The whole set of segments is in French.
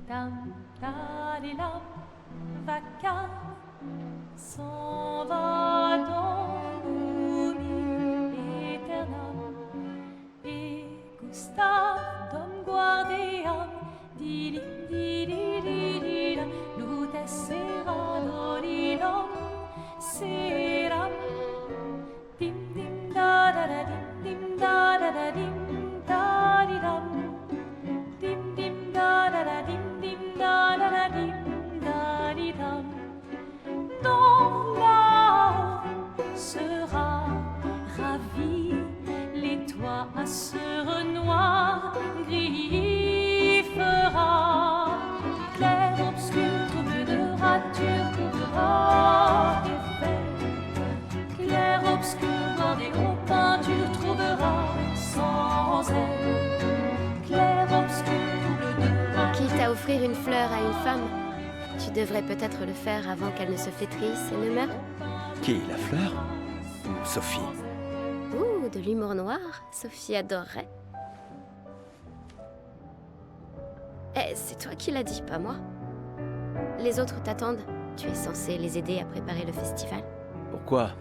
dam, da-di-dam, vaca s'en va dans l'oubli éternel. Et Gustave, dom guardiam, di-dim, di-di-di-di-dam, lute sera dodilom, seram, dim-dim, da-da-da-dim, dim, da-da-da-dim, da-di-dam, dim-dim, da-da-da-dim, dim, da-da-da-dim, da-di-dam. Ton âme sera ravie, les toits à ce noir gris fera. Clair, obscur, trouble de rature, trouvera effet. Clair, obscur, bordé aux peintures, trouvera sans elle. Clair, obscur, trouble de rature. Quitte à offrir une fleur à une femme, tu devrais peut-être le faire avant qu'elle ne se flétrisse et ne meure. Qui, la fleur? Ou Sophie? Ouh, de l'humour noir, Sophie adorerait. Eh, c'est toi qui l'as dit, pas moi. Les autres t'attendent. Tu es censé les aider à préparer le festival. Pourquoi?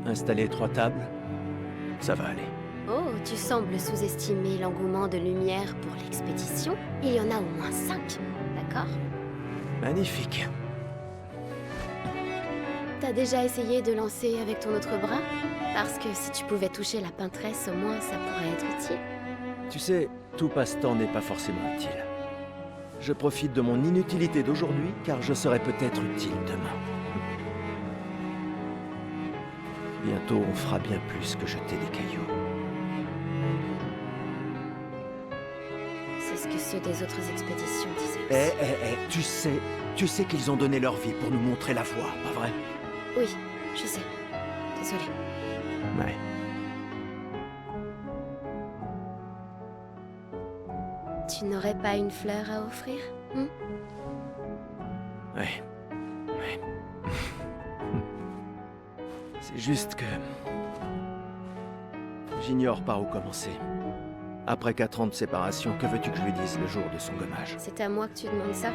Installer 3 tables? Ça va aller. Oh, tu sembles sous-estimer l'engouement de Lumière pour l'expédition. Il y en a au moins 5, d'accord? Magnifique. T'as déjà essayé de lancer avec ton autre bras? Parce que si tu pouvais toucher la peintresse, au moins ça pourrait être utile. Tu sais, tout passe-temps n'est pas forcément utile. Je profite de mon inutilité d'aujourd'hui, car je serai peut-être utile demain. Bientôt, on fera bien plus que jeter des cailloux. C'est ce que ceux des autres expéditions disaient aussi. Tu sais qu'ils ont donné leur vie pour nous montrer la voie, pas vrai? Oui, je sais. Désolée. Ouais. Tu n'aurais pas une fleur à offrir, hein? Ouais. C'est juste que... j'ignore par où commencer. Après 4 ans de séparation, que veux-tu que je lui dise le jour de son gommage? C'est à moi que tu demandes ça?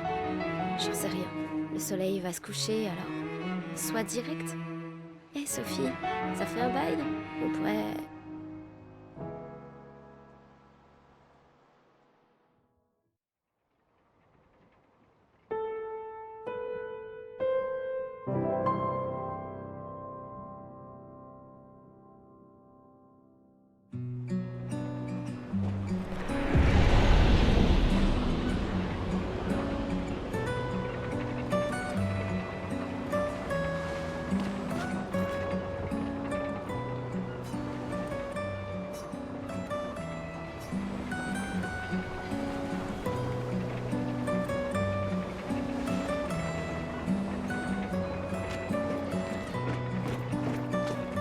J'en sais rien. Le soleil va se coucher, alors... sois direct. Hé, Sophie, ça fait un bail? On pourrait...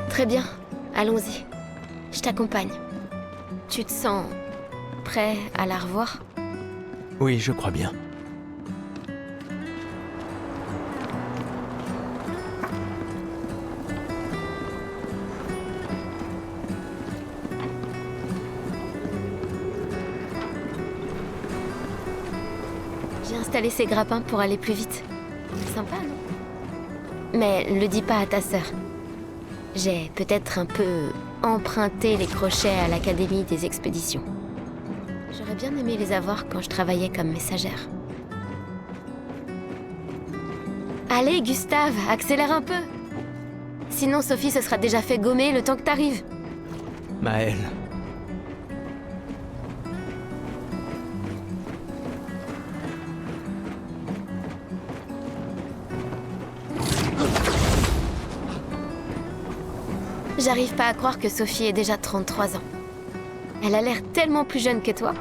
Très bien, allons-y. Je t'accompagne. Tu te sens prêt à la revoir? Oui, je crois bien. J'ai installé ces grappins pour aller plus vite. Sympa, non? Mais le dis pas à ta sœur. J'ai peut-être un peu emprunté les crochets à l'Académie des expéditions. J'aurais bien aimé les avoir quand je travaillais comme messagère. Allez, Gustave, accélère un peu. Sinon, Sophie se sera déjà fait gommer le temps que t'arrives. Maëlle. J'arrive pas à croire que Sophie ait déjà 33 ans. Elle a l'air tellement plus jeune que toi.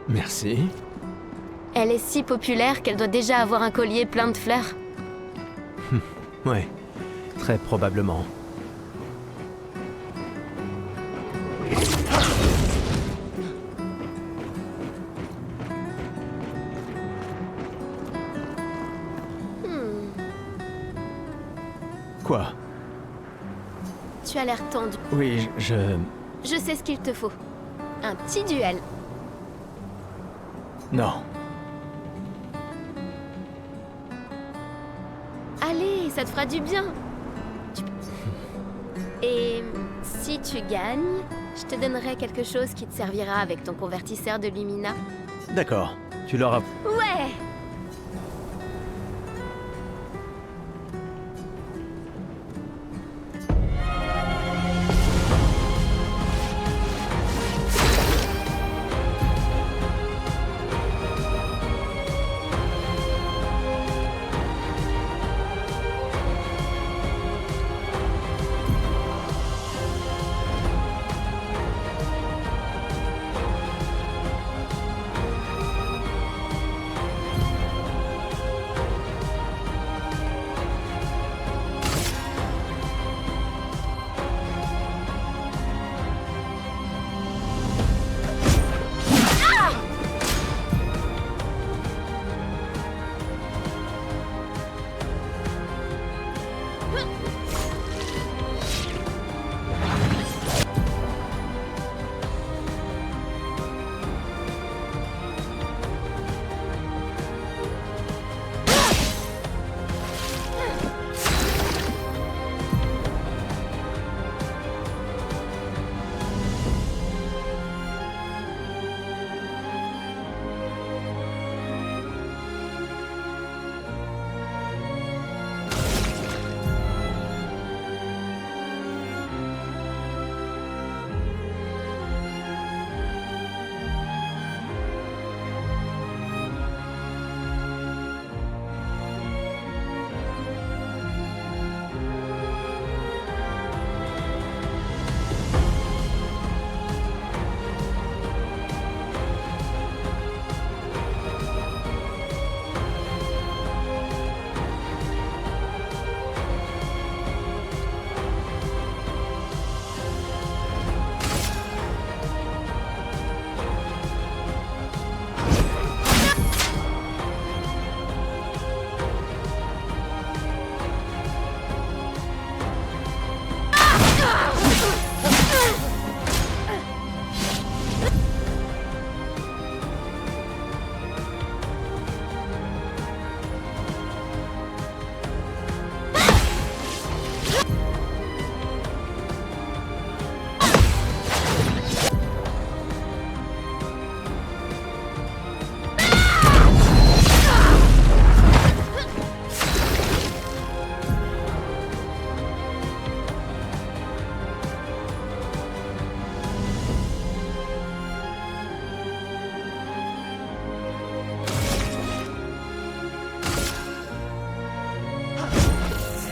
Merci. Elle est si populaire qu'elle doit déjà avoir un collier plein de fleurs. Ouais, très probablement. Quoi? Tu as l'air tendu. Oui, Je sais ce qu'il te faut. Un petit duel. Non. Allez, ça te fera du bien. Et si tu gagnes, je te donnerai quelque chose qui te servira avec ton convertisseur de Lumina. D'accord, tu l'auras... Ouais!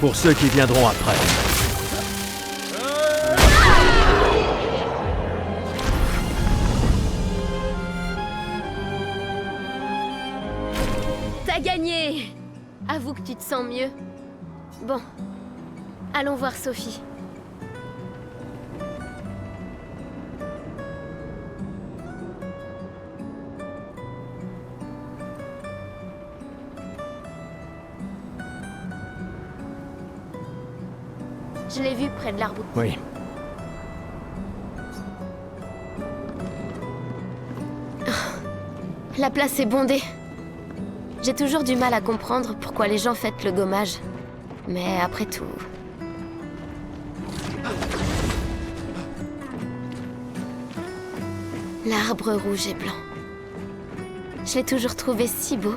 Pour ceux qui viendront après. T'as gagné! Avoue que tu te sens mieux. Bon, allons voir Sophie. Je l'ai vue près de l'arbre. Oui. La place est bondée. J'ai toujours du mal à comprendre pourquoi les gens fêtent le gommage. Mais après tout... L'arbre rouge et blanc. Je l'ai toujours trouvé si beau.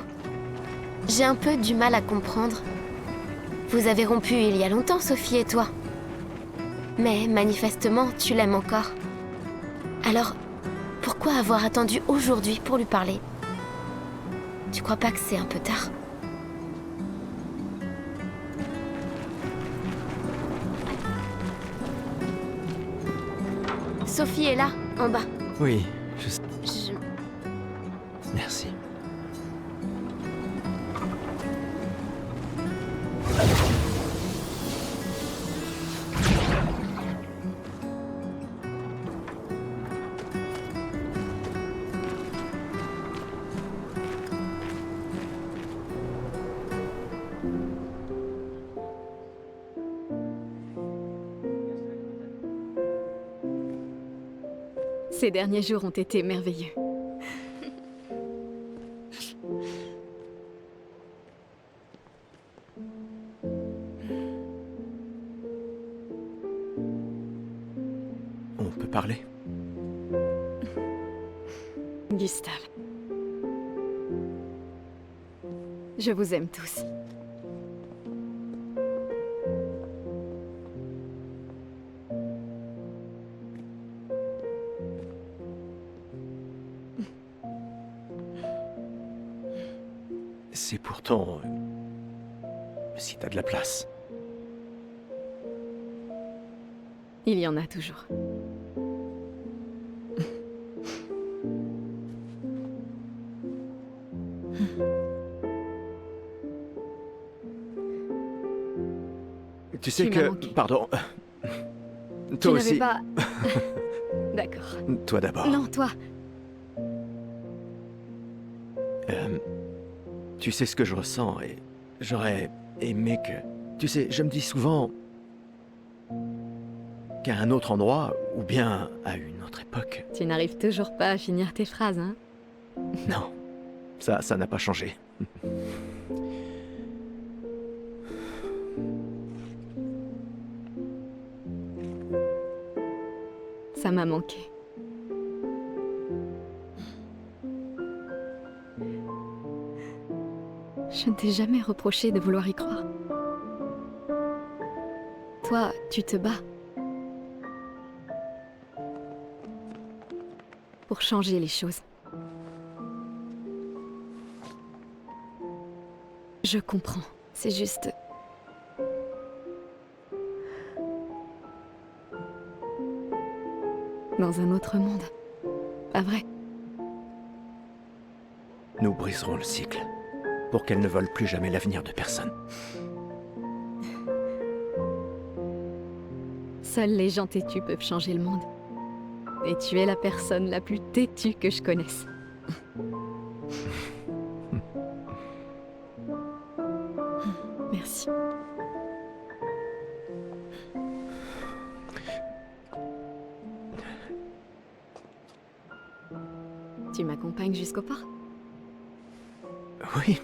J'ai un peu du mal à comprendre. Vous avez rompu il y a longtemps, Sophie et toi. Mais manifestement, tu l'aimes encore. Alors, pourquoi avoir attendu aujourd'hui pour lui parler? Tu crois pas que c'est un peu tard? Sophie est là, en bas. Oui, je sais. Je... Merci. Ces derniers jours ont été merveilleux. On peut parler? Gustave. Je vous aime tous. C'est pourtant... si t'as de la place. Il y en a toujours. Tu sais Tu m'as que... manqué. Pardon. Tu Toi n'avais aussi. pas... D'accord. Toi d'abord. Non, toi. Tu sais ce que je ressens et j'aurais aimé que... Tu sais, je me dis souvent qu'à un autre endroit, ou bien à une autre époque. Tu n'arrives toujours pas à finir tes phrases, hein? Non, ça n'a pas changé. Ça m'a manqué. Je ne t'ai jamais reproché de vouloir y croire. Toi, tu te bats. Pour changer les choses. Je comprends. C'est juste... Dans un autre monde. Pas vrai? Nous briserons le cycle, pour qu'elle ne vole plus jamais l'avenir de personne. Seuls les gens têtus peuvent changer le monde. Et tu es la personne la plus têtue que je connaisse. Merci. Tu m'accompagnes jusqu'au port? Oui.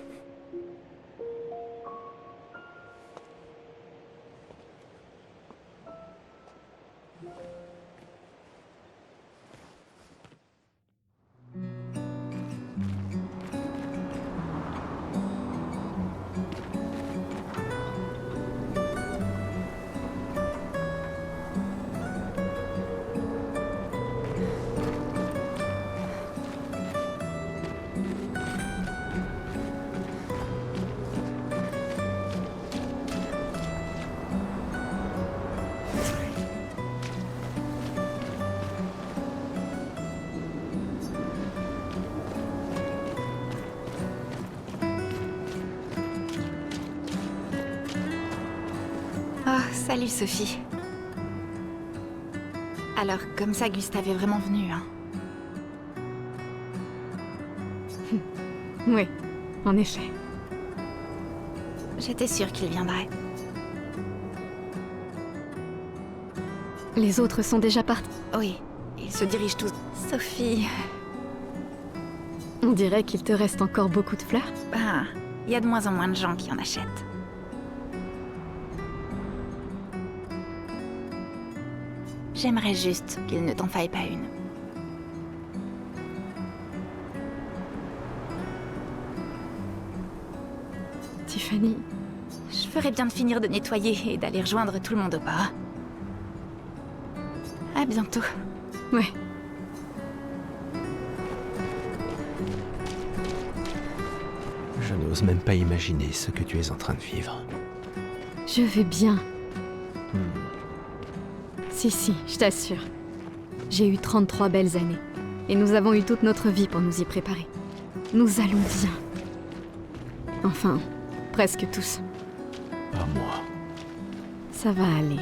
Oh, salut Sophie. Alors, comme ça, Gustave est vraiment venu, hein? Oui, en effet. J'étais sûre qu'il viendrait. Les autres sont déjà partis. Oui, ils se dirigent tous. Sophie... On dirait qu'il te reste encore beaucoup de fleurs. Ben, il y a de moins en moins de gens qui en achètent. J'aimerais juste qu'il ne t'en faille pas une. Tiffany, Je ferais bien de finir de nettoyer et d'aller rejoindre tout le monde au port. À bientôt. ouais. Je n'ose même pas imaginer ce que tu es en train de vivre. Je vais bien. Si, je t'assure. J'ai eu 33 belles années. Et nous avons eu toute notre vie pour nous y préparer. Nous allons bien. Enfin, presque tous. Pas moi. Ça va aller.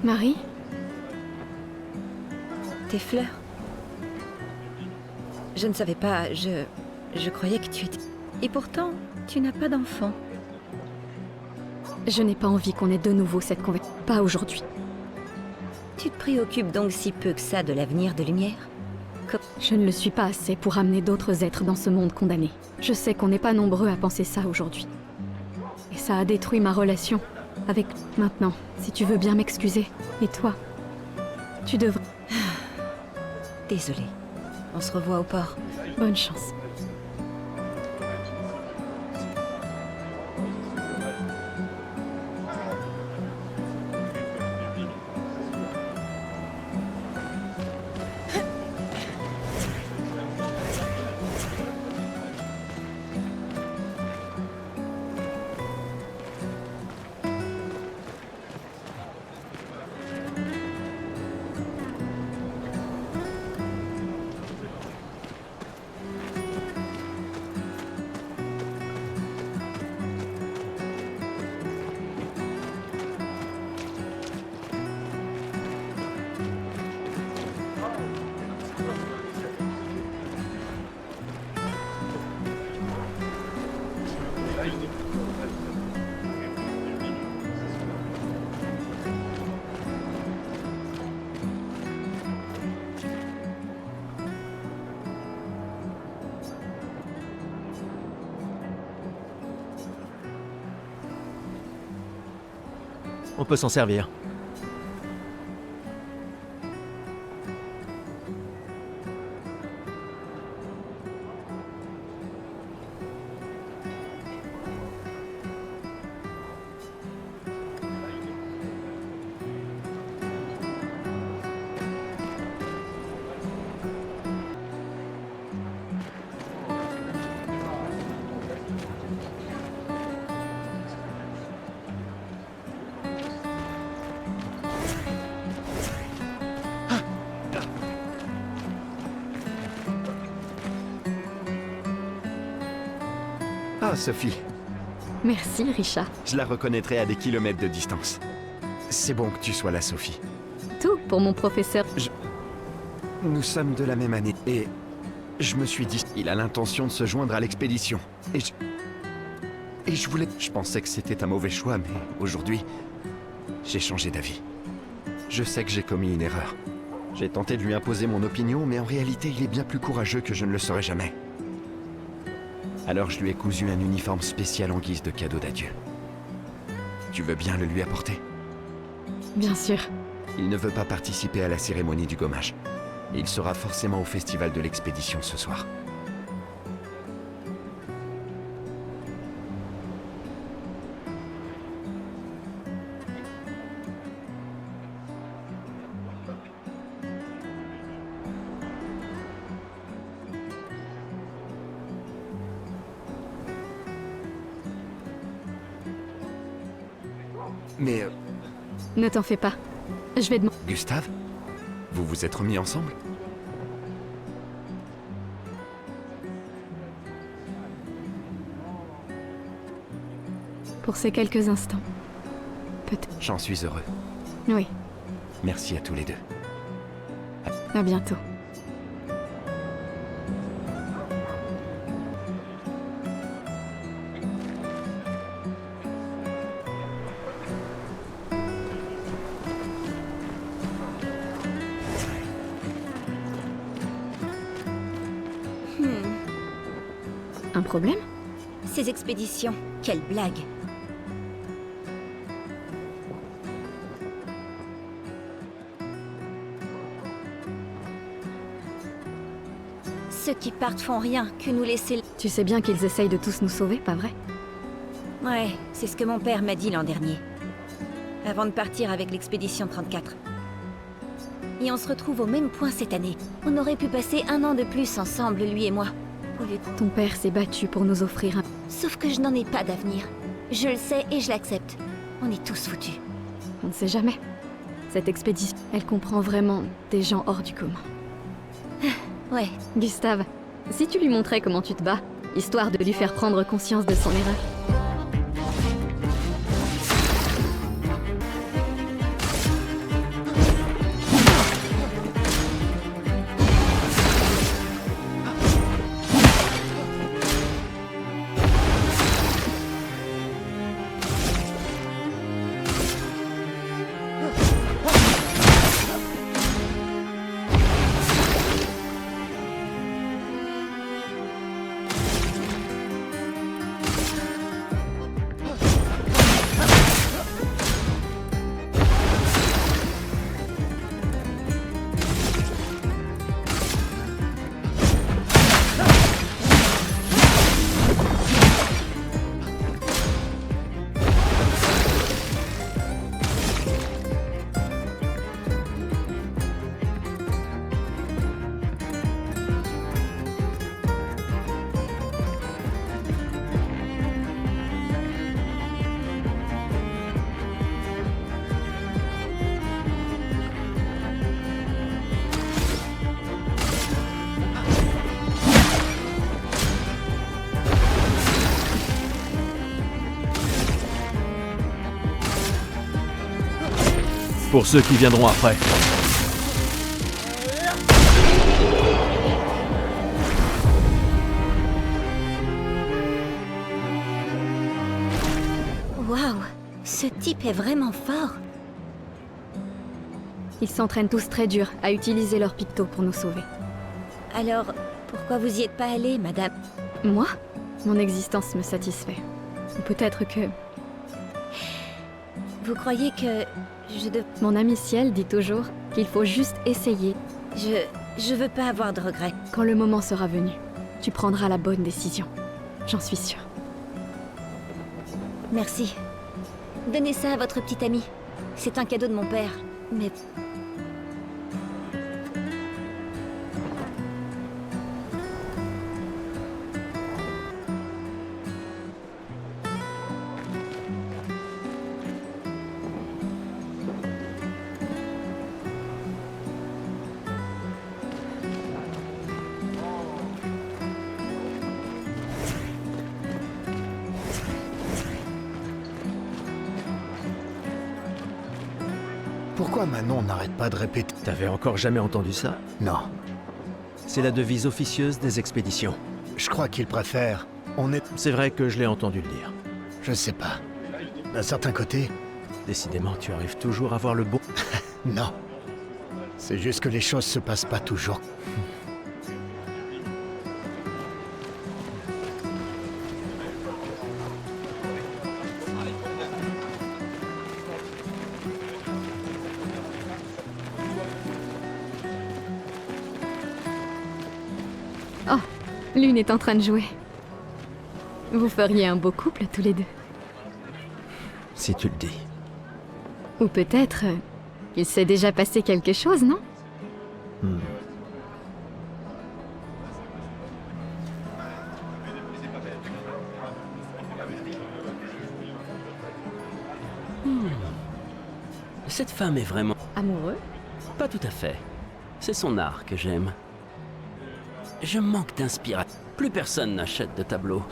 Marie? Tes fleurs. Je ne savais pas, je croyais que tu étais... Et pourtant, tu n'as pas d'enfant. Je n'ai pas envie qu'on ait de nouveau cette conversation. Pas aujourd'hui. Tu te préoccupes donc si peu que ça de l'avenir de Lumière? Je ne le suis pas assez pour amener d'autres êtres dans ce monde condamné. Je sais qu'on n'est pas nombreux à penser ça aujourd'hui. Et ça a détruit ma relation avec... Maintenant, si tu veux bien m'excuser. Et toi? Tu devrais... Désolée. On se revoit au port. Bonne chance. On peut s'en servir. Ah, Sophie, Merci, Richard. je la reconnaîtrai à des kilomètres de distance. C'est bon que tu sois là, Sophie. Tout pour mon professeur. Nous sommes de la même année et je me suis dit, il a l'intention de se joindre à l'expédition. Et je voulais... Je pensais que c'était un mauvais choix, mais aujourd'hui, j'ai changé d'avis. Je sais que j'ai commis une erreur. J'ai tenté de lui imposer mon opinion, mais en réalité, il est bien plus courageux que je ne le serai jamais. Alors je lui ai cousu un uniforme spécial en guise de cadeau d'adieu. Tu veux bien le lui apporter? Bien sûr. Il ne veut pas participer à la cérémonie du gommage. Et il sera forcément au festival de l'expédition ce soir. Mais Ne t'en fais pas. Je vais demander... Gustave, vous vous êtes remis ensemble? Pour ces quelques instants. Peut-être. J'en suis heureux. Oui, Merci à tous les deux. à bientôt. Un problème? Ces expéditions, quelle blague. Ceux qui partent font rien que nous laisser... Tu sais bien qu'ils essayent de tous nous sauver, pas vrai? Ouais, c'est ce que mon père m'a dit l'an dernier. Avant de partir avec l'expédition 34. Et on se retrouve au même point cette année. On aurait pu passer 1 an de plus ensemble, lui et moi. Au lieu de... Ton père s'est battu pour nous offrir un... Sauf que je n'en ai pas d'avenir. Je le sais et je l'accepte. On est tous foutus. On ne sait jamais. Cette expédition, elle comprend vraiment des gens hors du commun. Ouais, Gustave, si tu lui montrais comment tu te bats, histoire de lui faire prendre conscience de son erreur. pour ceux qui viendront après. Waouh, ce type est vraiment fort. Ils s'entraînent tous très dur à utiliser leur picto pour nous sauver. Alors, pourquoi vous y êtes pas allé, madame? Moi, mon existence me satisfait. Ou peut-être que Vous croyez que mon ami Ciel dit toujours qu'il faut juste essayer. Je veux pas avoir de regrets. Quand le moment sera venu, tu prendras la bonne décision. J'en suis sûre. Merci. Donnez ça à votre petite amie. C'est un cadeau de mon père. Mais Pourquoi Manon n'arrête pas de répéter? T'avais encore jamais entendu ça? Non, C'est la devise officieuse des expéditions. je crois qu'il préfère. On est... C'est vrai que je l'ai entendu le dire. Je sais pas. D'un certain côté, Décidément, tu arrives toujours à voir le bon. non. C'est juste que les choses se passent pas toujours. Oh, l'une est en train de jouer. Vous feriez un beau couple tous les deux. Si tu le dis. Ou peut-être il s'est déjà passé quelque chose, non? Cette femme est vraiment... Amoureux? Pas tout à fait. C'est son art que j'aime. Je manque d'inspiration. Plus personne n'achète de tableaux.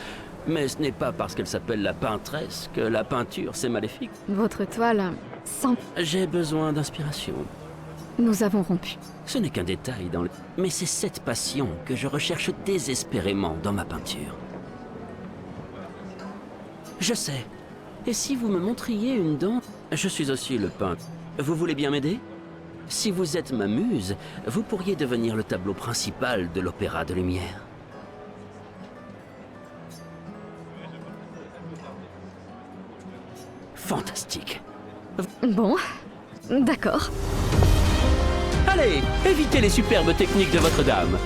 Mais ce n'est pas parce qu'elle s'appelle la peintresse que la peinture, c'est maléfique. Votre toile, sans... J'ai besoin d'inspiration. Nous avons rompu. Ce n'est qu'un détail dans le... Mais c'est cette passion que je recherche désespérément dans ma peinture. Je sais. Et si vous me montriez une dent... Je suis aussi le peintre. Vous voulez bien m'aider? Si vous êtes ma muse, vous pourriez devenir le tableau principal de l'Opéra de Lumière. Fantastique. Bon, d'accord. Allez, évitez les superbes techniques de votre dame.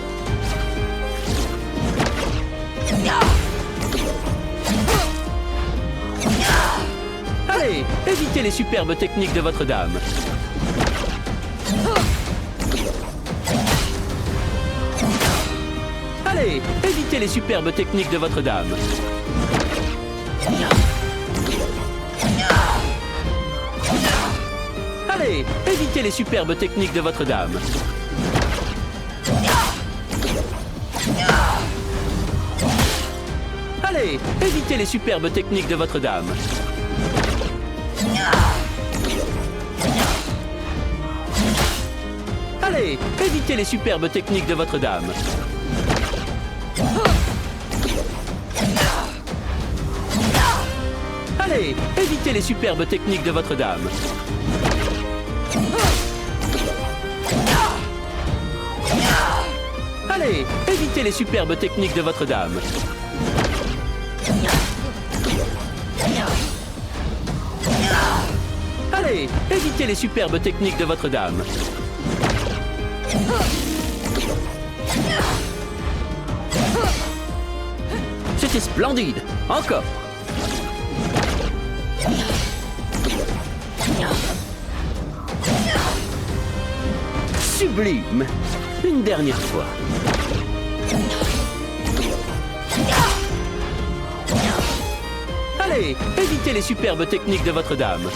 Allez, évitez les superbes techniques de votre dame. Allez, évitez les superbes techniques de votre dame. Allez, évitez les superbes techniques de votre dame. Allez, évitez les superbes techniques de votre dame. Allez, évitez les superbes techniques de votre dame. Allez, évitez les superbes techniques de votre dame. Allez, évitez les superbes techniques de votre dame. Allez, évitez les superbes techniques de votre dame. C'était splendide. Encore. Sublime. Une dernière fois. Allez, évitez les superbes techniques de votre dame.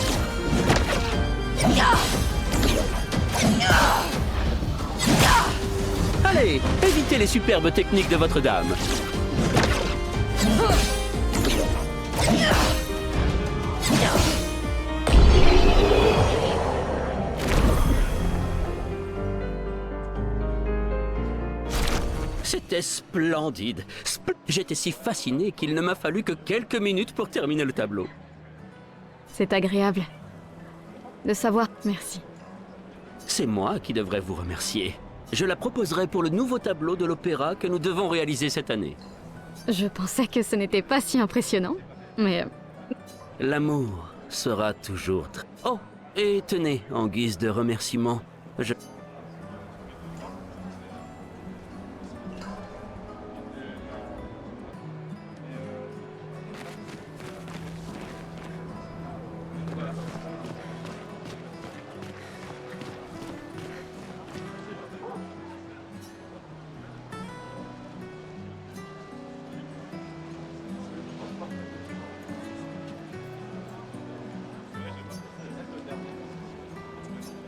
Allez, évitez les superbes techniques de votre dame. C'était splendide. J'étais si fasciné qu'il ne m'a fallu que quelques minutes pour terminer le tableau. C'est agréable de savoir. Merci. C'est moi qui devrais vous remercier. Je la proposerai pour le nouveau tableau de l'opéra que nous devons réaliser cette année. Je pensais que ce n'était pas si impressionnant, mais L'amour sera toujours très... Oh, et tenez, en guise de remerciement, je...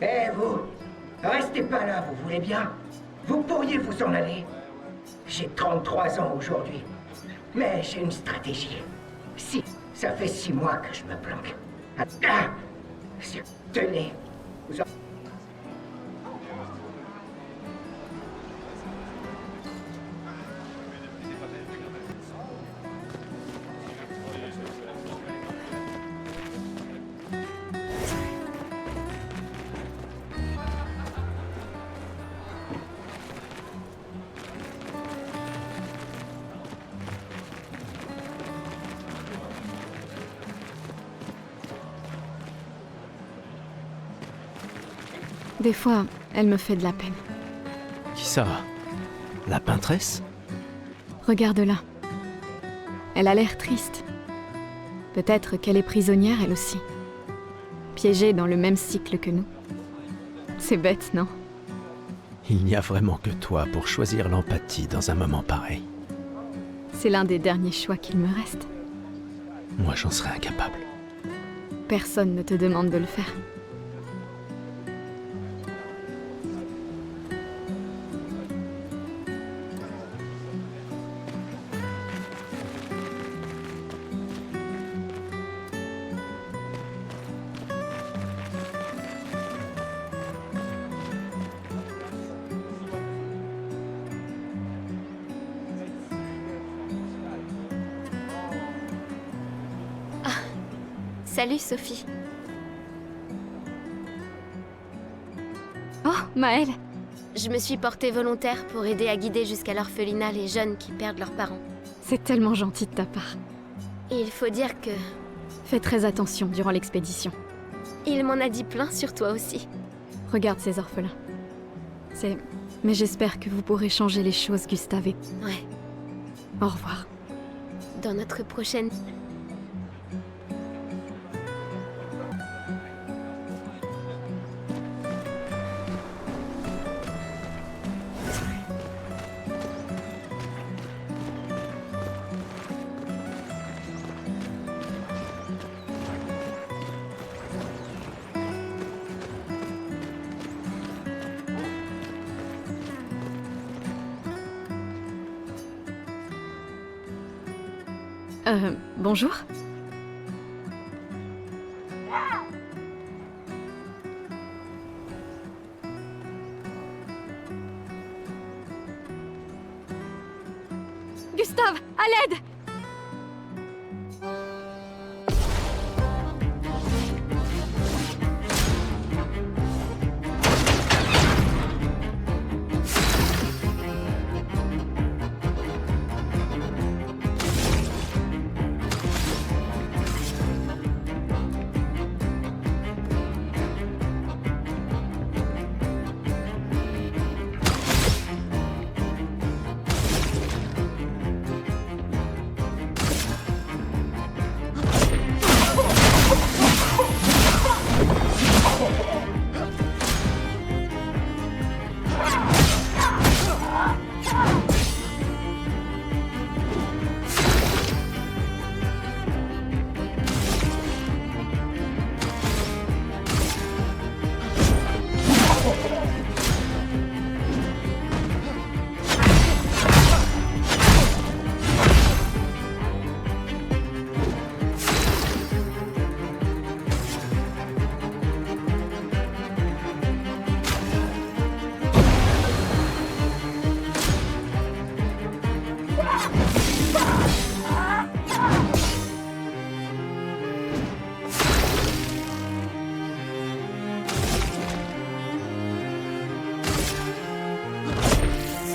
Eh vous, restez pas là, vous voulez bien? Vous pourriez vous en aller. J'ai 33 ans aujourd'hui, mais j'ai une stratégie. Si, ça fait 6 mois que je me planque. Ah, tenez, vous en... des fois, elle me fait de la peine. Qui ça? La peintresse? Regarde-la. Elle a l'air triste. Peut-être qu'elle est prisonnière, elle aussi. Piégée dans le même cycle que nous. C'est bête, non? Il n'y a vraiment que toi pour choisir l'empathie dans un moment pareil. C'est l'un des derniers choix qu'il me reste. Moi, j'en serais incapable. Personne ne te demande de le faire. Salut Sophie. Oh, Maëlle! Je me suis portée volontaire pour aider à guider jusqu'à l'orphelinat les jeunes qui perdent leurs parents. C'est tellement gentil de ta part. Et il faut dire que... Fais très attention durant l'expédition. il m'en a dit plein sur toi aussi. Regarde ces orphelins. Mais j'espère que vous pourrez changer les choses, Gustave. Et... Ouais, Au revoir. dans notre prochaine... Bonjour. Gustave, à l'aide!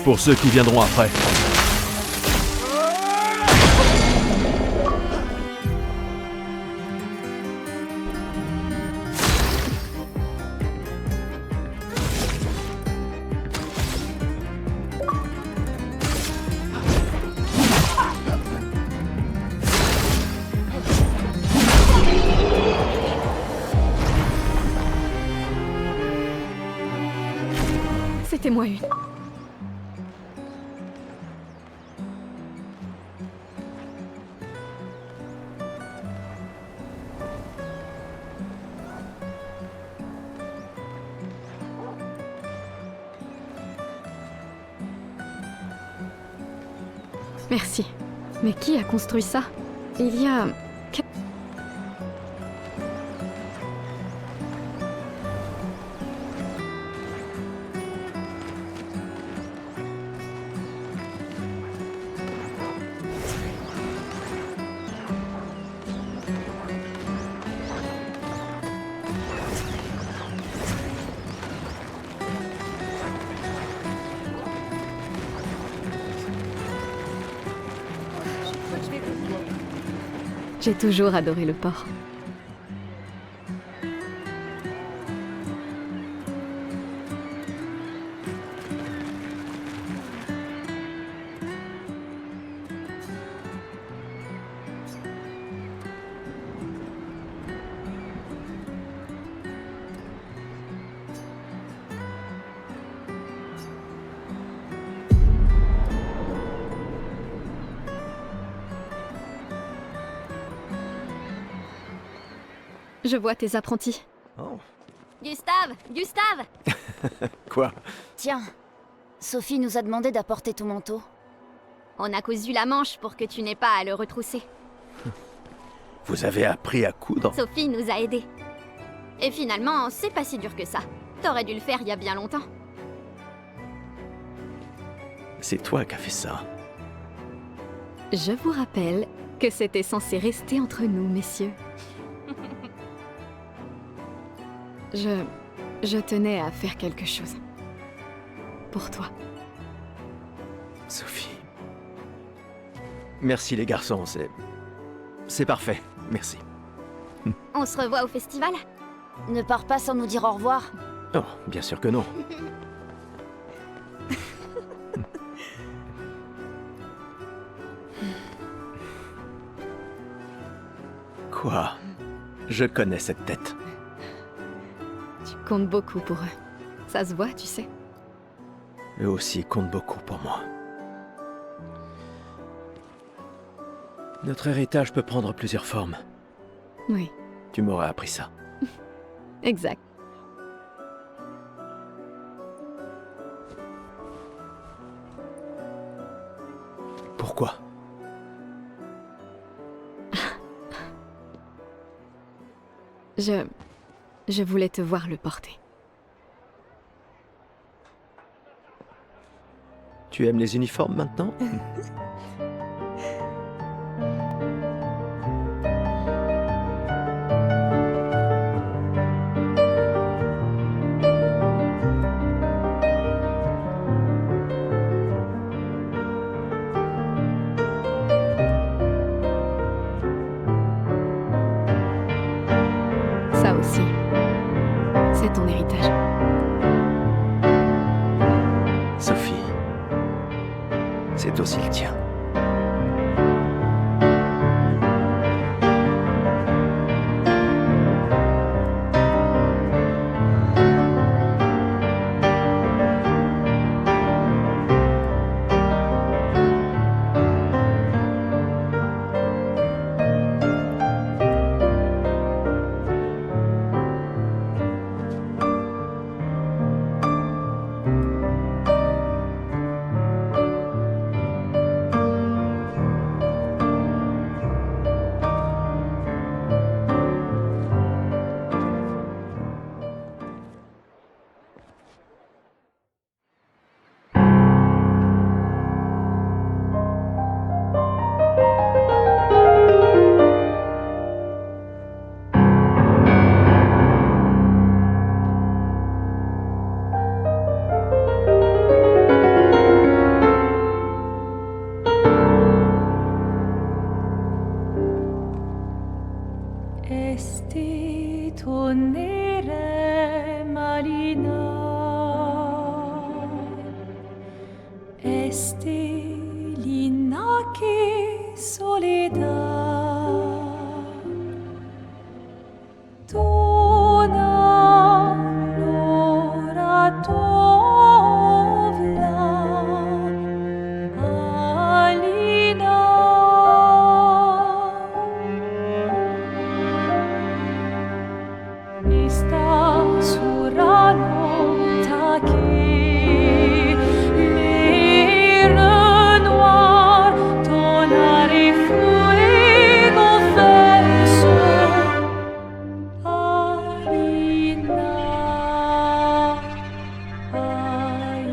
Pour ceux qui viendront après. C'était moi une. Merci. Mais qui a construit ça? Il y a... J'ai toujours adoré le port. Je vois tes apprentis. Oh. Gustave! Gustave! Quoi? Tiens, Sophie nous a demandé d'apporter ton manteau. On a cousu la manche pour que tu n'aies pas à le retrousser. Vous avez appris à coudre? Sophie nous a aidés. Et finalement, c'est pas si dur que ça. T'aurais dû le faire il y a bien longtemps. C'est toi qui as fait ça. Je vous rappelle que c'était censé rester entre nous, messieurs. Je tenais à faire quelque chose. Pour toi. Sophie. Merci les garçons, c'est parfait, merci. On se revoit au festival? Ne pars pas sans nous dire au revoir. Oh, bien sûr que non. Quoi? Je connais cette tête. Tu comptes beaucoup pour eux. Ça se voit, tu sais. Eux aussi comptent beaucoup pour moi. Notre héritage peut prendre plusieurs formes. Oui, Tu m'aurais appris ça. exact. Pourquoi? Je voulais te voir le porter. Tu aimes les uniformes maintenant? Ça aussi, c'est ton héritage. Sophie, c'est aussi le tien. qué soledad. Tona l'ora tovla, Alina. Esta surano taquet, les renoirs, tonare fuego verso, Alina, ai.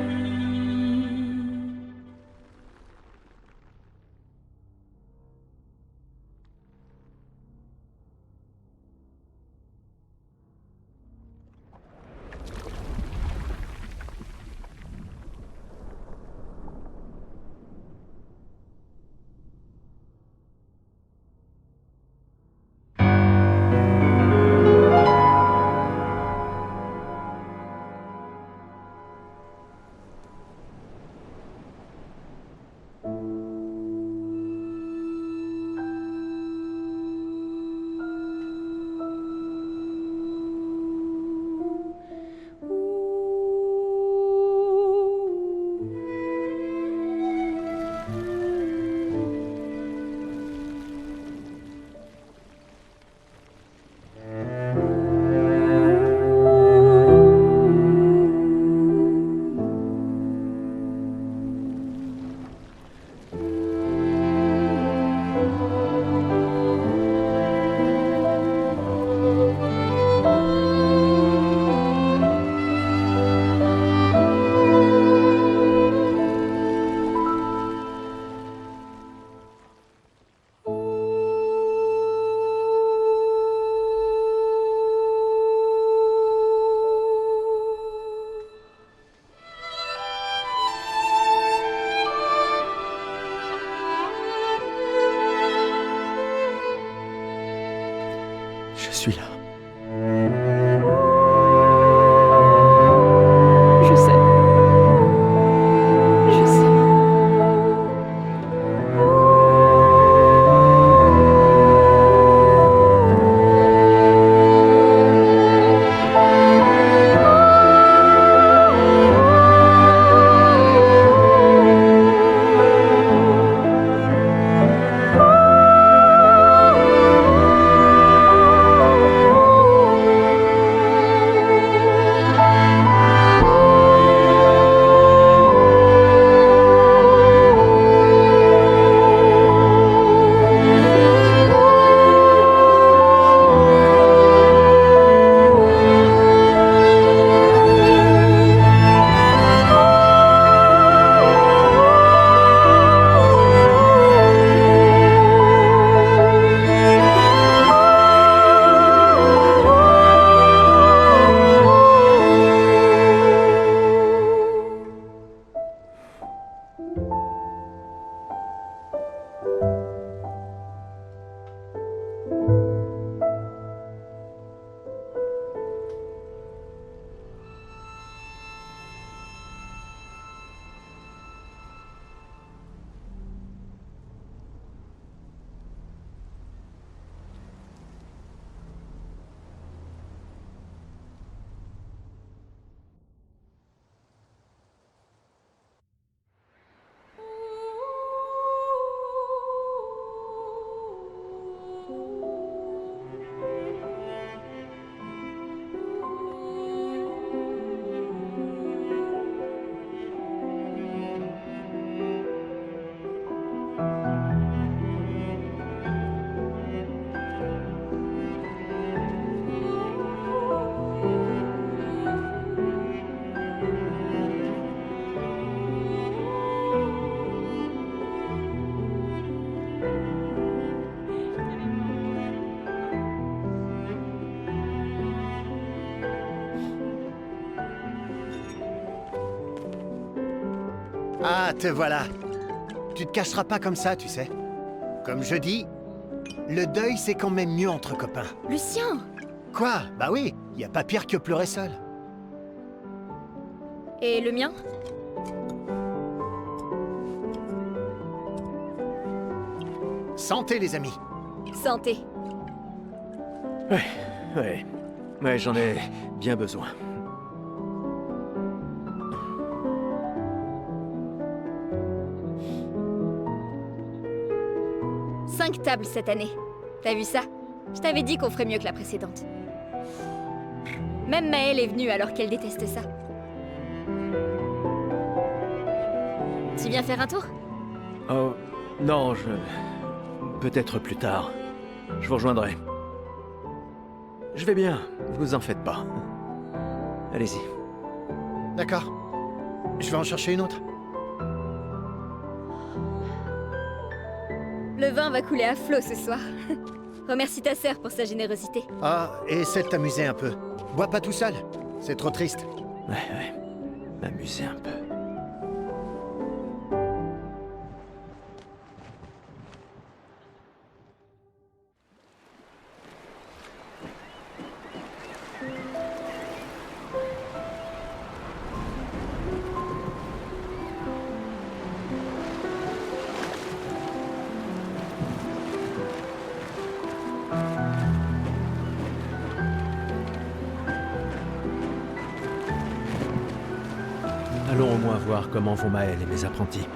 Je suis là. Je sais. Je sais. Ah, te voilà. Tu te cacheras pas comme ça, tu sais. Comme je dis, le deuil c'est quand même mieux entre copains. Lucien! Quoi? Bah oui, y a pas pire que pleurer seul. Et le mien? Santé, les amis. Santé. Ouais, j'en ai bien besoin. Cinq tables cette année. T'as vu ça? Je t'avais dit qu'on ferait mieux que la précédente. Même Maëlle est venue alors qu'elle déteste ça. Tu viens faire un tour? Oh, non, peut-être plus tard. Je vous rejoindrai. Je vais bien, vous en faites pas. Allez-y. D'accord. Je vais en chercher une autre. Le vin va couler à flot ce soir. Remercie ta sœur pour sa générosité. Ah, et essaie de t'amuser un peu. Bois pas tout seul. C'est trop triste. Ouais. M'amuser un peu. Allons au moins voir comment vont Maëlle et mes apprentis.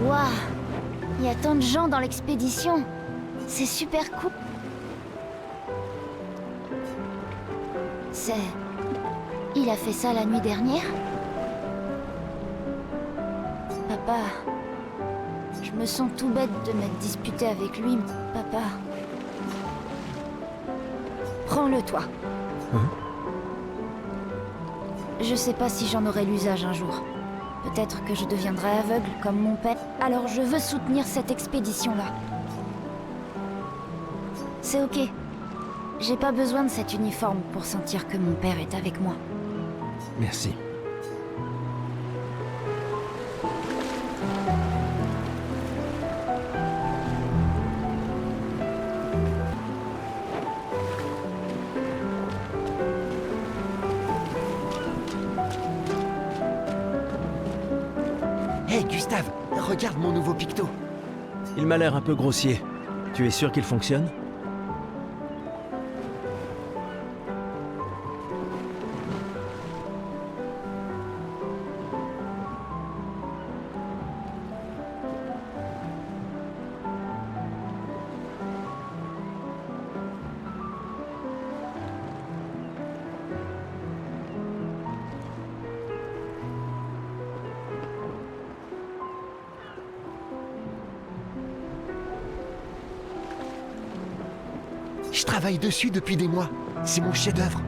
Waouh! Il y a tant de gens dans l'expédition. C'est super cool. Il a fait ça la nuit dernière? Papa... Je me sens tout bête de m'être disputé avec lui, papa. Prends-le, toi. Je sais pas si j'en aurai l'usage un jour. Peut-être que je deviendrai aveugle comme mon père. Alors je veux soutenir cette expédition-là. C'est ok. J'ai pas besoin de cet uniforme pour sentir que mon père est avec moi. Merci. Hey Gustave, regarde mon nouveau picto. Il m'a l'air un peu grossier. Tu es sûr qu'il fonctionne? Je travaille dessus depuis des mois. C'est mon chef-d'œuvre.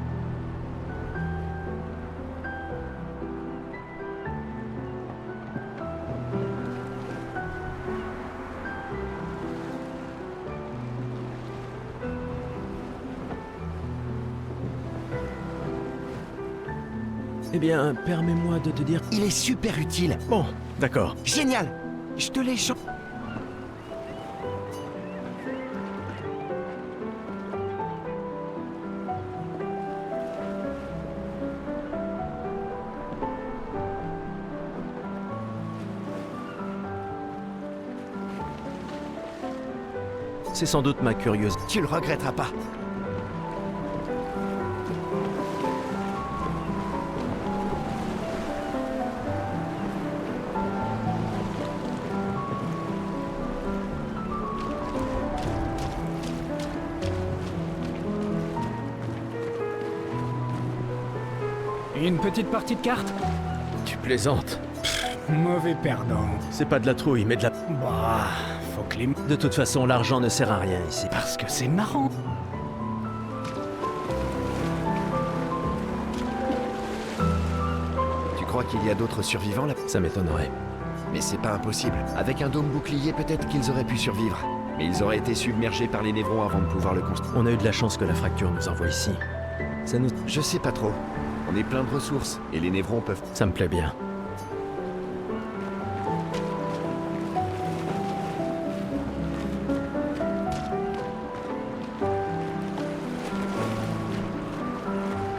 Eh bien, permets-moi de te dire... Il est super utile. Bon, d'accord. Génial. Je te l'ai changé. C'est sans doute ma curiosité. Tu le regretteras pas. Une petite partie de cartes? Tu plaisantes. Mauvais perdant. C'est pas de la trouille, mais de la... Bah, faut que les... De toute façon, l'argent ne sert à rien ici. Parce que c'est marrant. Tu crois qu'il y a d'autres survivants là? Ça m'étonnerait. Mais c'est pas impossible. Avec un dôme bouclier, peut-être qu'ils auraient pu survivre. Mais ils auraient été submergés par les névrons avant de pouvoir le construire. On a eu de la chance que la fracture nous envoie ici. Ça nous... Je sais pas trop. On est plein de ressources, et les névrons peuvent... Ça me plaît bien.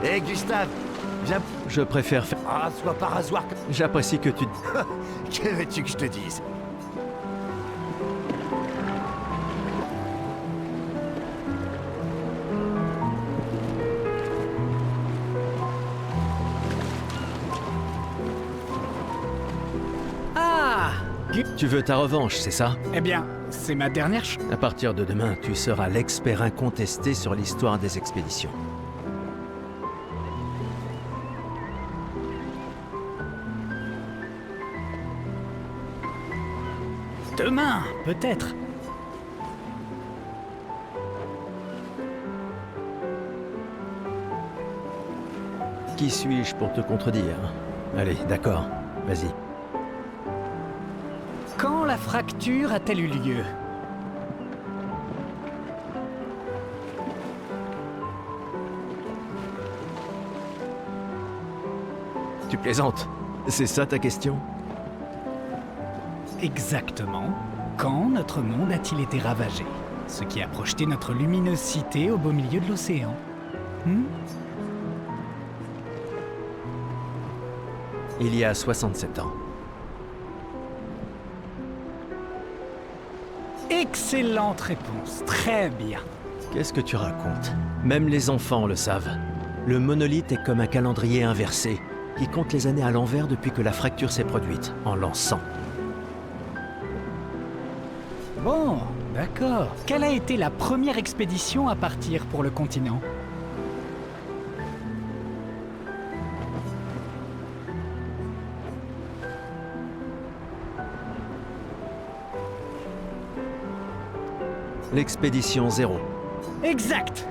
Hé, Gustave, viens... Je préfère faire... Ah, sois pas rasoir. J'apprécie que tu... Que veux-tu que je te dise? Ah Tu veux ta revanche, c'est ça? Eh bien, c'est ma dernière chance. À partir de demain, tu seras l'expert incontesté sur l'histoire des expéditions. Demain, peut-être. Qui suis-je pour te contredire? Allez, d'accord, vas-y. Quand la fracture a-t-elle eu lieu? Tu plaisantes? C'est ça ta question? Exactement. Quand notre monde a-t-il été ravagé? Ce qui a projeté notre luminosité au beau milieu de l'océan. Il y a 67 ans. Excellente réponse. Très bien. Qu'est-ce que tu racontes? Même les enfants le savent. Le monolithe est comme un calendrier inversé, qui compte les années à l'envers depuis que la fracture s'est produite, en l'an 100. Bon, d'accord. Quelle a été la première expédition à partir pour le continent? L'expédition 0. Exact.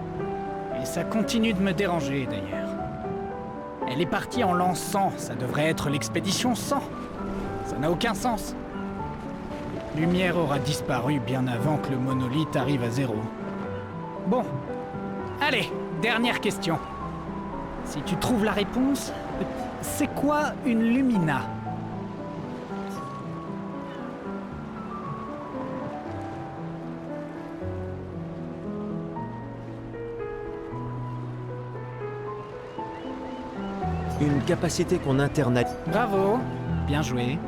Et ça continue de me déranger d'ailleurs. Elle est partie en l'an 100, ça devrait être l'expédition 100. Ça n'a aucun sens. Lumière aura disparu bien avant que le monolithe arrive à 0. Bon. Allez, dernière question. Si tu trouves la réponse, c'est quoi une lumina? Une capacité qu'on internalise. Bravo, bien joué.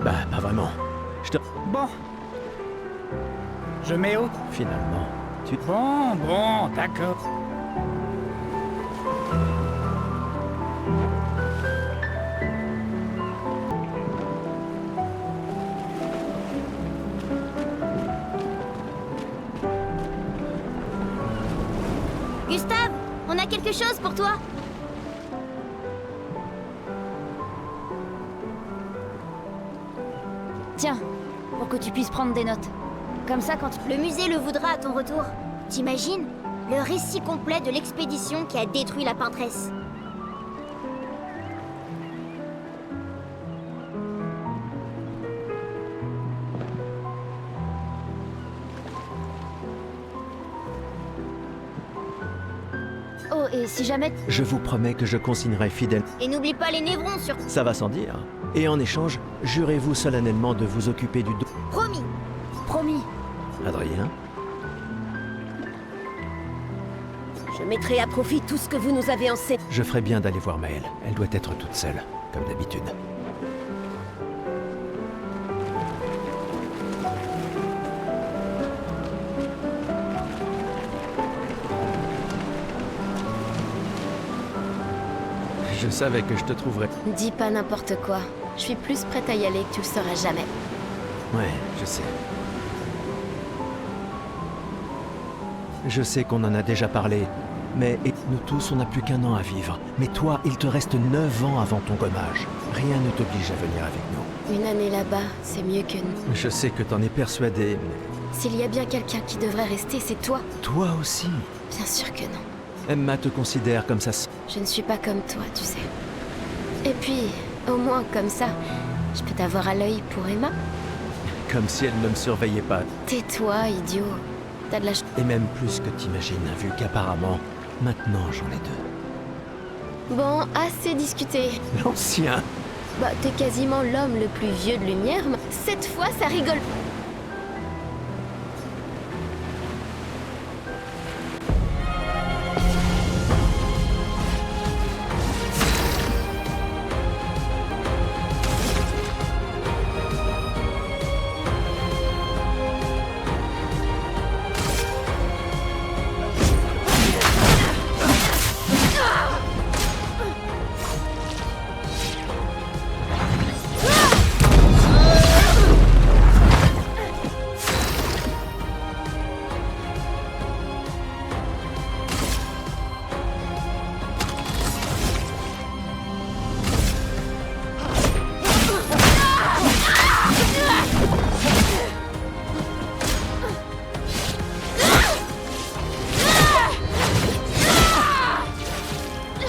Bah, pas vraiment. Je te... Bon. Je mets haut. Finalement, tu... Bon, d'accord. Gustave, on a quelque chose pour toi. Tiens, pour que tu puisses prendre des notes. Comme ça, quand le musée le voudra à ton retour. T'imagines? Le récit complet de l'expédition qui a détruit la peintresse. Oh, et si jamais... Je vous promets que je consignerai fidèle. Et n'oublie pas les névrons sur... Ça va sans dire. Et en échange, jurez-vous solennellement de vous occuper du dos. Promis. Promis. Adrien? Je mettrai à profit tout ce que vous nous avez enseigné. Je ferais bien d'aller voir Maëlle. Elle doit être toute seule, comme d'habitude. Je savais que je te trouverais. Dis pas n'importe quoi. Je suis plus prête à y aller que tu le seras jamais. Ouais, je sais. Je sais qu'on en a déjà parlé, mais et nous tous, on n'a plus qu'un an à vivre. Mais toi, il te reste 9 ans avant ton gommage. Rien ne t'oblige à venir avec nous. Une année là-bas, c'est mieux que nous. Je sais que t'en es persuadé, mais... S'il y a bien quelqu'un qui devrait rester, c'est toi. Toi aussi. Bien sûr que non. Emma te considère comme ça. Je ne suis pas comme toi, tu sais. Et puis, au moins comme ça, je peux t'avoir à l'œil pour Emma. Comme si elle ne me surveillait pas. Tais-toi, idiot. T'as de la Et même plus que t'imagines, vu qu'apparemment, maintenant j'en ai 2. Bon, assez discuté. L'ancien. Bah, t'es quasiment l'homme le plus vieux de Lumière. Cette fois, ça rigole.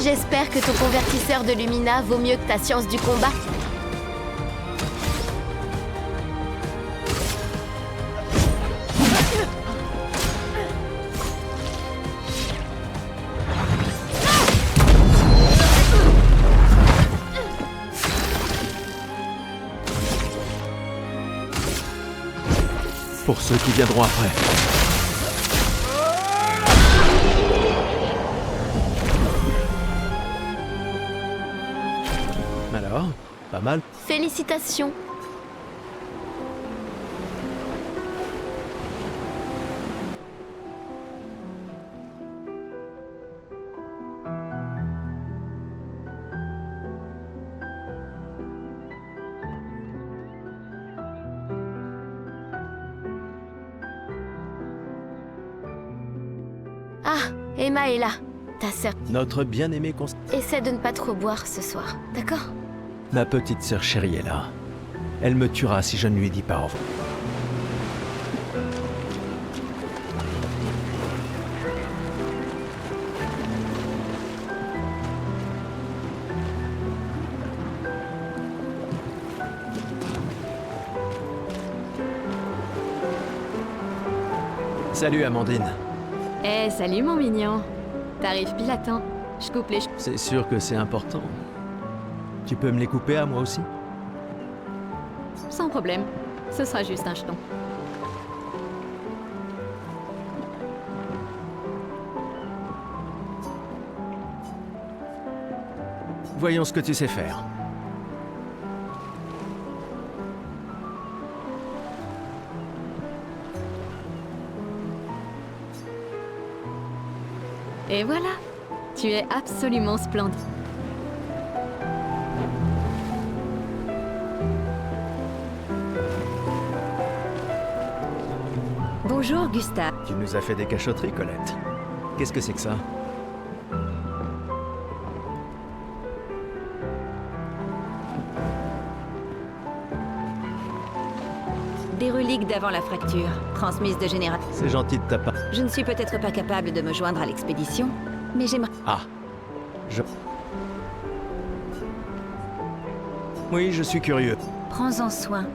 J'espère que ton convertisseur de Lumina vaut mieux que ta science du combat. Pour ceux qui viendront après. Alors, pas mal. Félicitations. Ah, Emma est là, ta sœur. Notre bien-aimé Essaie de ne pas trop boire ce soir, d'accord? Ma petite sœur chérie est là. Elle me tuera si je ne lui dis pas au revoir. Salut Amandine. Eh, salut mon mignon. T'arrives pile à temps. Je coupe les cheveux. C'est sûr que c'est important. Tu peux me les couper à moi aussi? Sans problème. Ce sera juste un jeton. Voyons ce que tu sais faire. Et voilà. Tu es absolument splendide. Bonjour, Gustave. Tu nous as fait des cachotteries, Colette. Qu'est-ce que c'est que ça? Des reliques d'avant la fracture, transmises de génération. C'est gentil de ta part. Je ne suis peut-être pas capable de me joindre à l'expédition, mais j'aimerais... Ah. Oui, je suis curieux. Prends-en soin.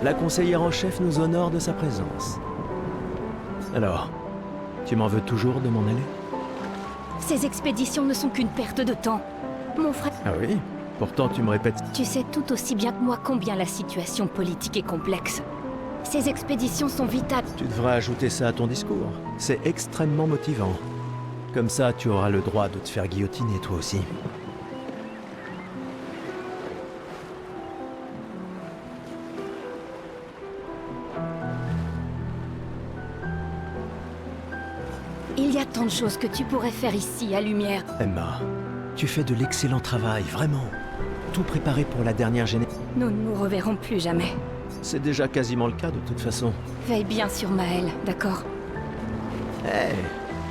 La conseillère en chef nous honore de sa présence. Alors, tu m'en veux toujours de m'en aller? Ces expéditions ne sont qu'une perte de temps. Mon frère... Ah oui? Pourtant tu me répètes... Tu sais tout aussi bien que moi combien la situation politique est complexe. Ces expéditions sont vitales. Tu devrais ajouter ça à ton discours. C'est extrêmement motivant. Comme ça, tu auras le droit de te faire guillotiner toi aussi. Il y a tant de choses que tu pourrais faire ici, à Lumière. Emma, tu fais de l'excellent travail, vraiment. Tout préparé pour la dernière génération. Nous ne nous reverrons plus jamais. C'est déjà quasiment le cas de toute façon. Veille bien sur Maëlle, d'accord? Hé,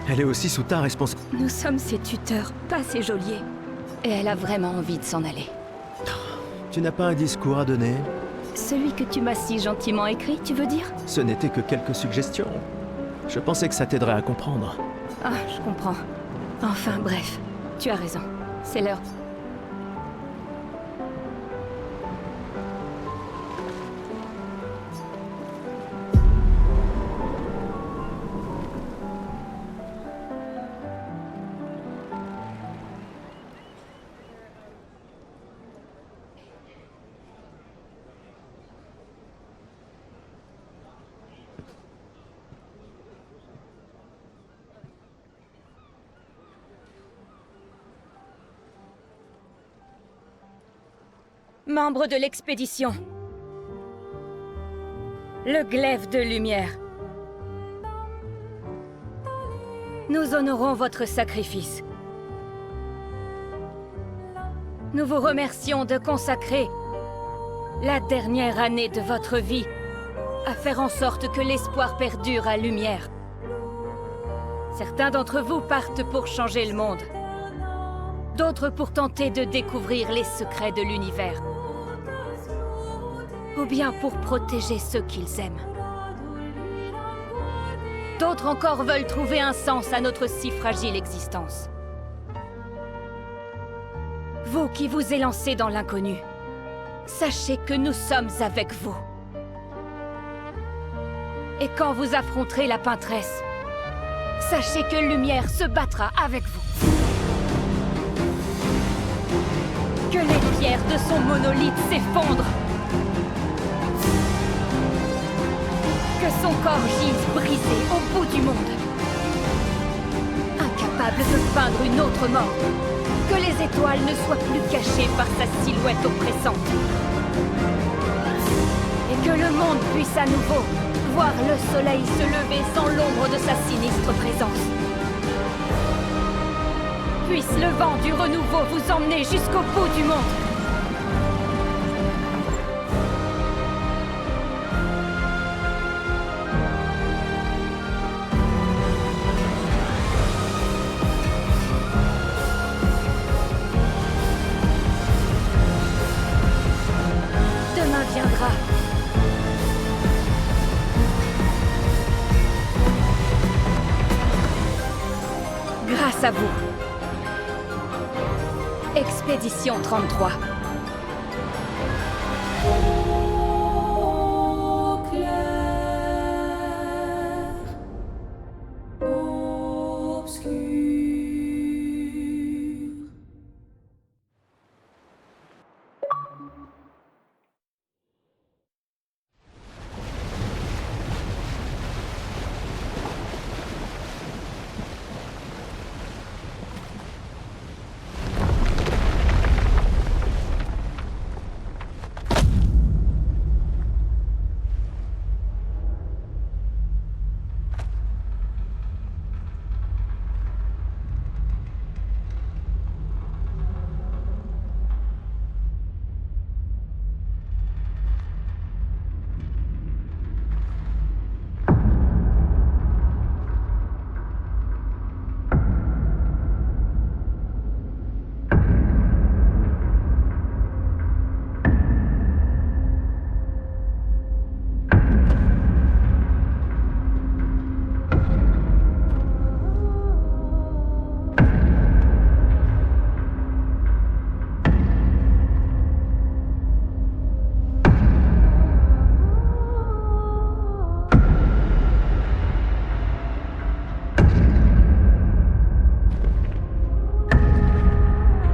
elle est aussi sous ta responsabilité. Nous sommes ses tuteurs, pas ses geôliers. Et elle a vraiment envie de s'en aller. Tu n'as pas un discours à donner? Celui que tu m'as si gentiment écrit, tu veux dire? Ce n'était que quelques suggestions. Je pensais que ça t'aiderait à comprendre. Ah, je comprends. Enfin, bref. Tu as raison. C'est l'heure. Membre de l'expédition. Le glaive de lumière. Nous honorons votre sacrifice. Nous vous remercions de consacrer la dernière année de votre vie à faire en sorte que l'espoir perdure à Lumière. Certains d'entre vous partent pour changer le monde. D'autres pour tenter de découvrir les secrets de l'univers. Ou bien pour protéger ceux qu'ils aiment. D'autres encore veulent trouver un sens à notre si fragile existence. Vous qui vous élancez dans l'inconnu, sachez que nous sommes avec vous. Et quand vous affronterez la Peintresse, sachez que Lumière se battra avec vous. Que les pierres de son monolithe s'effondrent. Que son corps gise brisé au bout du monde. Incapable de peindre une autre mort. Que les étoiles ne soient plus cachées par sa silhouette oppressante. Et que le monde puisse à nouveau voir le soleil se lever sans l'ombre de sa sinistre présence. Puisse le vent du renouveau vous emmener jusqu'au bout du monde. Demain viendra. Grâce à vous. Expédition 33. Au clair, obscur.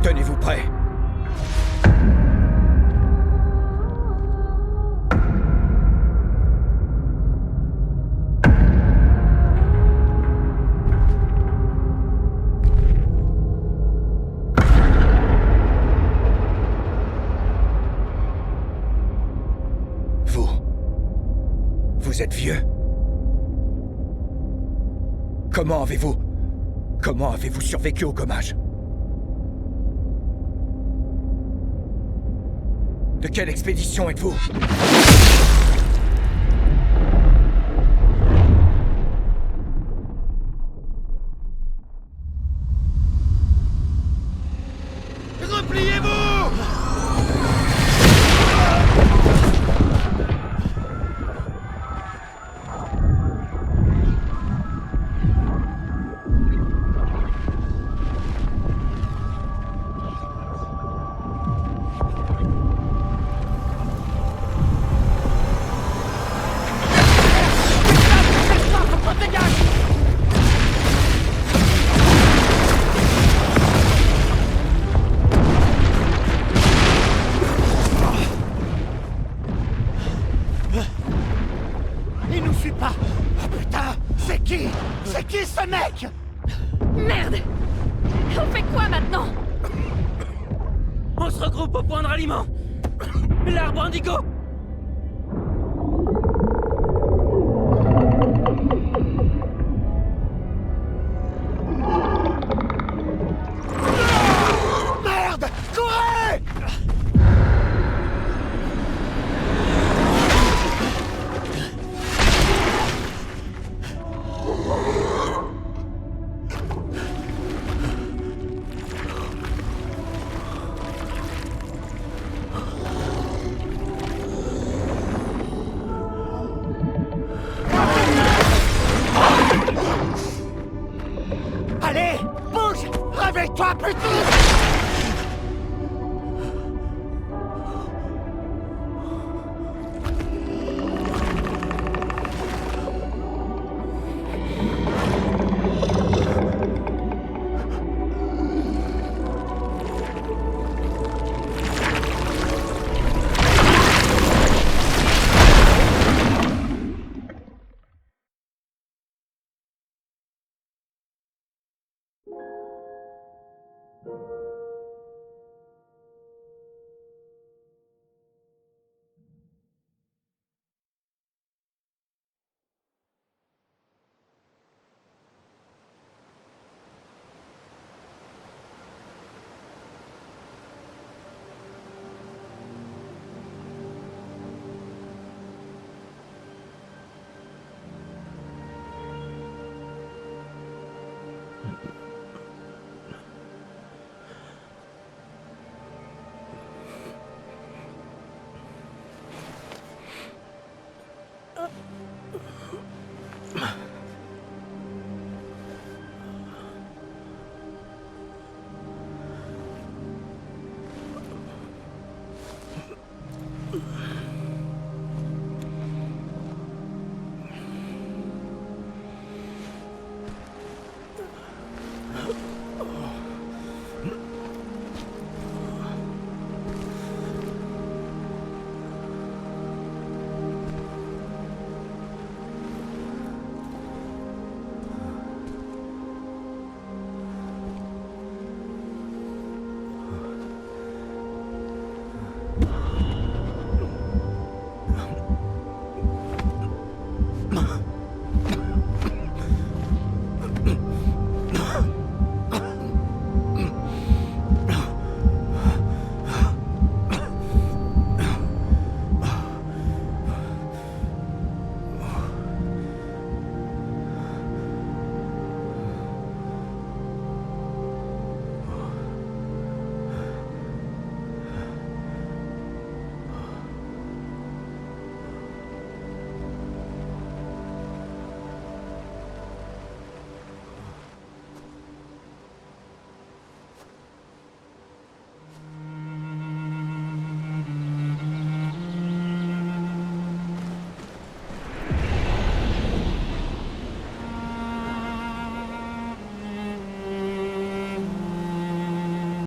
Tenez-vous prêts. Vous êtes vieux. Comment avez-vous survécu au gommage? De quelle expédition êtes-vous? Repliez-vous! Merde! On fait quoi maintenant? On se regroupe au point de ralliement. L'arbre indigo. Merde! Courez! Allez, bouge! Réveille-toi, putain!